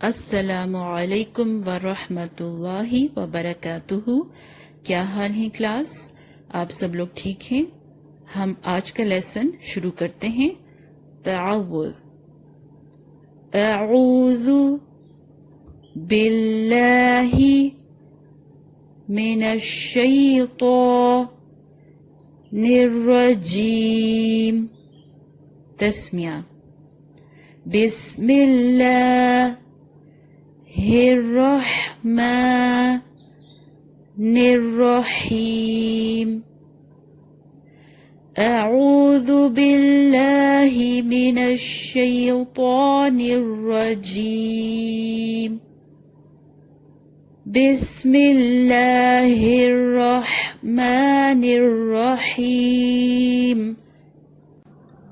السلام علیکم ورحمۃ اللہ وبرکاتہ۔ کیا حال ہیں کلاس؟ آپ سب لوگ ٹھیک ہیں؟ ہم آج کا لیسن شروع کرتے ہیں۔ تعوذ۔ اعوذ باللہ من الشیطان الرجیم۔ تسمیہ۔ بسم اللہ الرحمن الرحیم۔ اعوذ باللہ من الشیطان الرجیم۔ بسم اللہ الرحمن الرحیم۔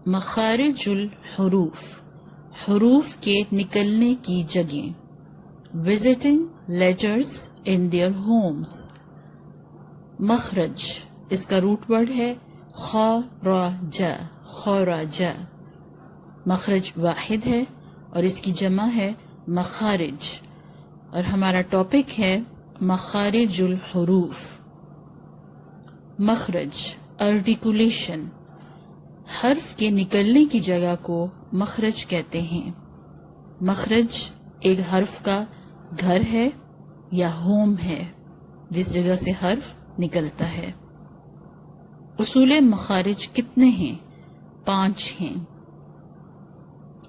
مخارج الحروف، حروف کے نکلنے کی جگہیں۔ Visiting letters in their homes۔ مخرج، اس کا روٹ ورڈ ہے خرج، خرج۔ مخرج واحد ہے اور اس کی جمع ہے مخارج، اور ہمارا ٹاپک ہے مخارج الحروف۔ مخرج، articulation، حرف کے نکلنے کی جگہ کو مخرج کہتے ہیں۔ مخرج ایک حرف کا گھر ہے یا ہوم ہے، جس جگہ سے حرف نکلتا ہے۔ اصول مخارج کتنے ہیں؟ 5 ہیں۔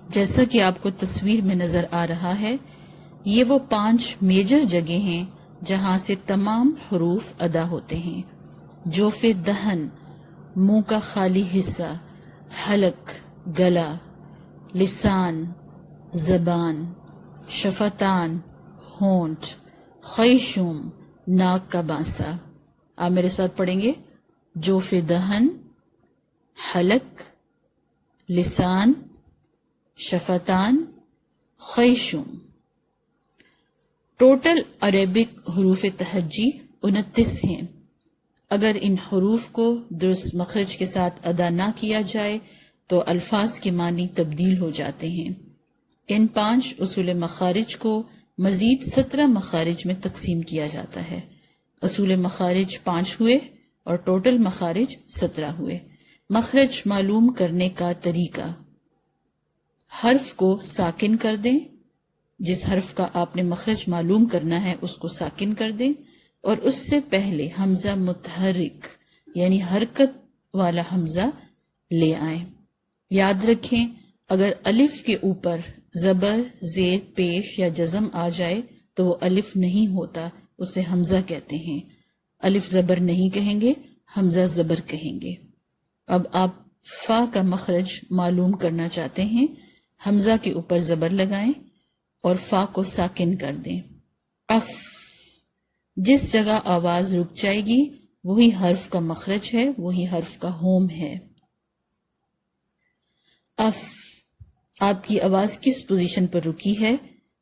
جیسا کہ آپ کو تصویر میں نظر آ رہا ہے، یہ وہ 5 میجر جگہ ہیں جہاں سے تمام حروف ادا ہوتے ہیں۔ جوف دہن، منہ کا خالی حصہ، حلق گلا، لسان زبان، شفتان ہونٹ، خیشوم ناک کا بانسا۔ آپ میرے ساتھ پڑھیں گے۔ جوف دہن، حلق، لسان، شفتان، خیشوم۔ ٹوٹل عربک حروف تہجی 29 ہیں۔ اگر ان حروف کو درست مخرج کے ساتھ ادا نہ کیا جائے تو الفاظ کے معنی تبدیل ہو جاتے ہیں۔ ان 5 اصول مخارج کو مزید 17 مخارج میں تقسیم کیا جاتا ہے۔ اصول مخارج 5 ہوئے اور ٹوٹل مخارج 17 ہوئے۔ مخرج معلوم کرنے کا طریقہ: حرف کو ساکن کر دیں۔ جس حرف کا آپ نے مخرج معلوم کرنا ہے اس کو ساکن کر دیں، اور اس سے پہلے حمزہ متحرک یعنی حرکت والا حمزہ لے آئیں۔ یاد رکھیں، اگر الف کے اوپر زبر، زیر پیش یا جزم آ جائے تو وہ الف نہیں ہوتا، اسے حمزہ کہتے ہیں۔ الف زبر نہیں کہیں گے، حمزہ زبر کہیں گے۔ اب آپ فا کا مخرج معلوم کرنا چاہتے ہیں، حمزہ کے اوپر زبر لگائیں اور فا کو ساکن کر دیں۔ اف، جس جگہ آواز رک جائے گی وہی حرف کا مخرج ہے، وہی حرف کا ہوم ہے۔ اف، آپ کی آواز کس پوزیشن پر رکی ہے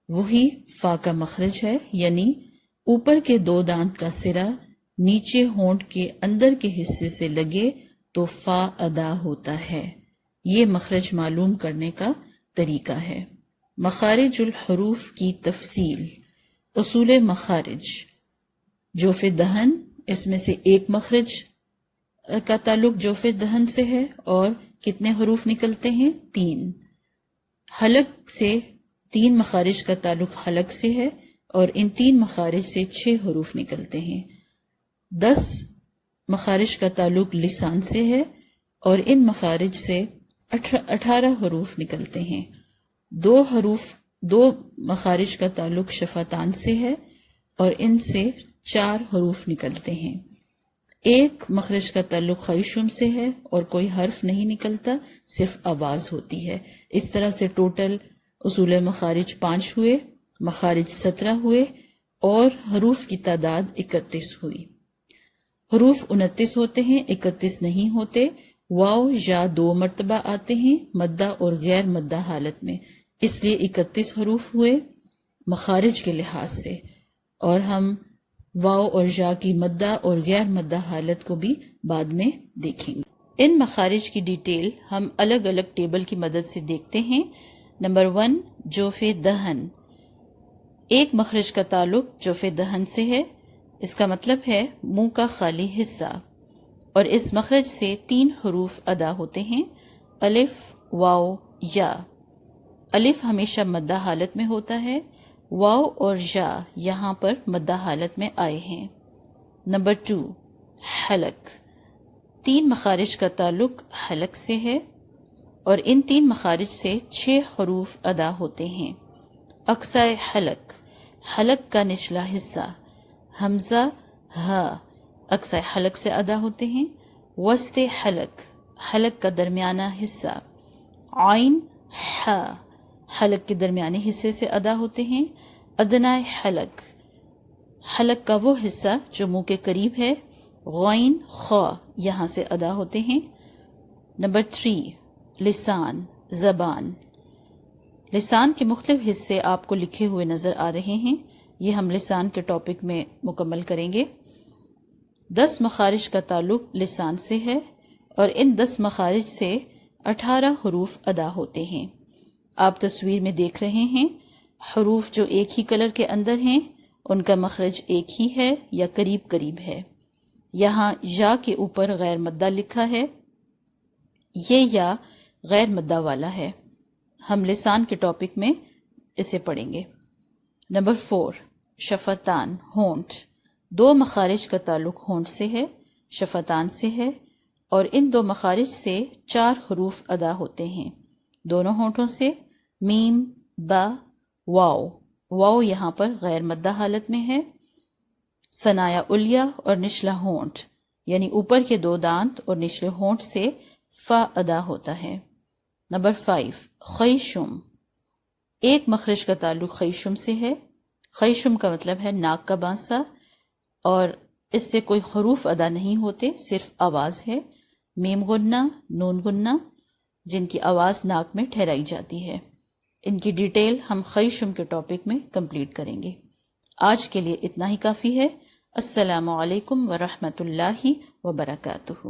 وہی فا کا مخرج ہے، یعنی اوپر کے 2 دانت کا سرا نیچے ہونٹ کے اندر کے حصے سے لگے تو فا ادا ہوتا ہے۔ یہ مخرج معلوم کرنے کا طریقہ ہے۔ مخارج الحروف کی تفصیل۔ اصول مخارج: جوف دہن، اس میں سے ایک مخرج کا تعلق جوف دہن سے ہے اور کتنے حروف نکلتے ہیں؟ 3۔ حلق سے 3 مخارج کا تعلق حلق سے ہے اور ان 3 مخارج سے 6 حروف نکلتے ہیں۔ 10 مخارج کا تعلق لسان سے ہے اور ان مخارج سے 18 حروف نکلتے ہیں۔ 2 مخارج کا تعلق شفتان سے ہے اور ان سے 4 حروف نکلتے ہیں۔ 1 مخرج کا تعلق خیشوم سے ہے اور کوئی حرف نہیں نکلتا، صرف آواز ہوتی ہے۔ اس طرح سے ٹوٹل اصول مخارج 5 ہوئے، مخارج 17 ہوئے اور حروف کی تعداد 31 ہوئی۔ حروف 29 ہوتے ہیں، 31 نہیں ہوتے۔ واو یا 2 مرتبہ آتے ہیں مدہ اور غیر مدہ حالت میں، اس لیے 31 حروف ہوئے مخارج کے لحاظ سے، اور ہم واو اور یا کی مدہ اور غیر مدہ حالت کو بھی بعد میں دیکھیں گے۔ ان مخارج کی ڈیٹیل ہم الگ الگ ٹیبل کی مدد سے دیکھتے ہیں۔ نمبر 1 جوف دہن، ایک مخرج کا تعلق جوف دہن سے ہے، اس کا مطلب ہے منہ کا خالی حصہ، اور اس مخرج سے 3 حروف ادا ہوتے ہیں، الف، واو، یا۔ الف ہمیشہ مدہ حالت میں ہوتا ہے، واو اور یا یہاں پر مدہ حالت میں آئے ہیں۔ نمبر 2، حلق۔ 3 مخارج کا تعلق حلق سے ہے، اور ان 3 مخارج سے 6 حروف ادا ہوتے ہیں۔ اقصائے حلق، حلق کا نچلا حصہ، حمزہ، ہا اقصائے حلق سے ادا ہوتے ہیں۔ وسط حلق، حلق کا درمیانہ حصہ، عین، ہا حلق کے درمیانے حصے سے ادا ہوتے ہیں۔ ادنائے حلق، حلق کا وہ حصہ جو منہ کے قریب ہے، غین، خا یہاں سے ادا ہوتے ہیں۔ نمبر 3، لسان، زبان۔ لسان کے مختلف حصے آپ کو لکھے ہوئے نظر آ رہے ہیں، یہ ہم لسان کے ٹاپک میں مکمل کریں گے۔ 10 مخارج کا تعلق لسان سے ہے، اور ان 10 مخارج سے 18 حروف ادا ہوتے ہیں۔ آپ تصویر میں دیکھ رہے ہیں، حروف جو ایک ہی کلر کے اندر ہیں ان کا مخرج ایک ہی ہے یا قریب قریب ہے۔ یہاں یا کے اوپر غیر مدہ لکھا ہے، یہ یا غیر مدہ والا ہے، ہم لسان کے ٹاپک میں اسے پڑھیں گے۔ نمبر 4، شفتان، ہونٹ۔ 2 مخارج کا تعلق ہونٹ سے ہے، شفتان سے ہے، اور ان 2 مخارج سے 4 حروف ادا ہوتے ہیں دونوں ہونٹوں سے، میم، با، واو۔ واو یہاں پر غیر مدہ حالت میں ہے۔ ثنایا علیا اور نچلا ہونٹ، یعنی اوپر کے 2 دانت اور نچلے ہونٹ سے فا ادا ہوتا ہے۔ نمبر 5، خیشم۔ 1 مخرج کا تعلق خیشم سے ہے، خیشم کا مطلب ہے ناک کا بانسا، اور اس سے کوئی حروف ادا نہیں ہوتے، صرف آواز ہے، میم گننا، نون گننا، جن کی آواز ناک میں ٹھہرائی جاتی ہے۔ ان کی ڈیٹیل ہم خیشم کے ٹاپک میں کمپلیٹ کریں گے۔ آج کے لیے اتنا ہی کافی ہے۔ السلام علیکم ورحمۃ اللہ وبرکاتہ۔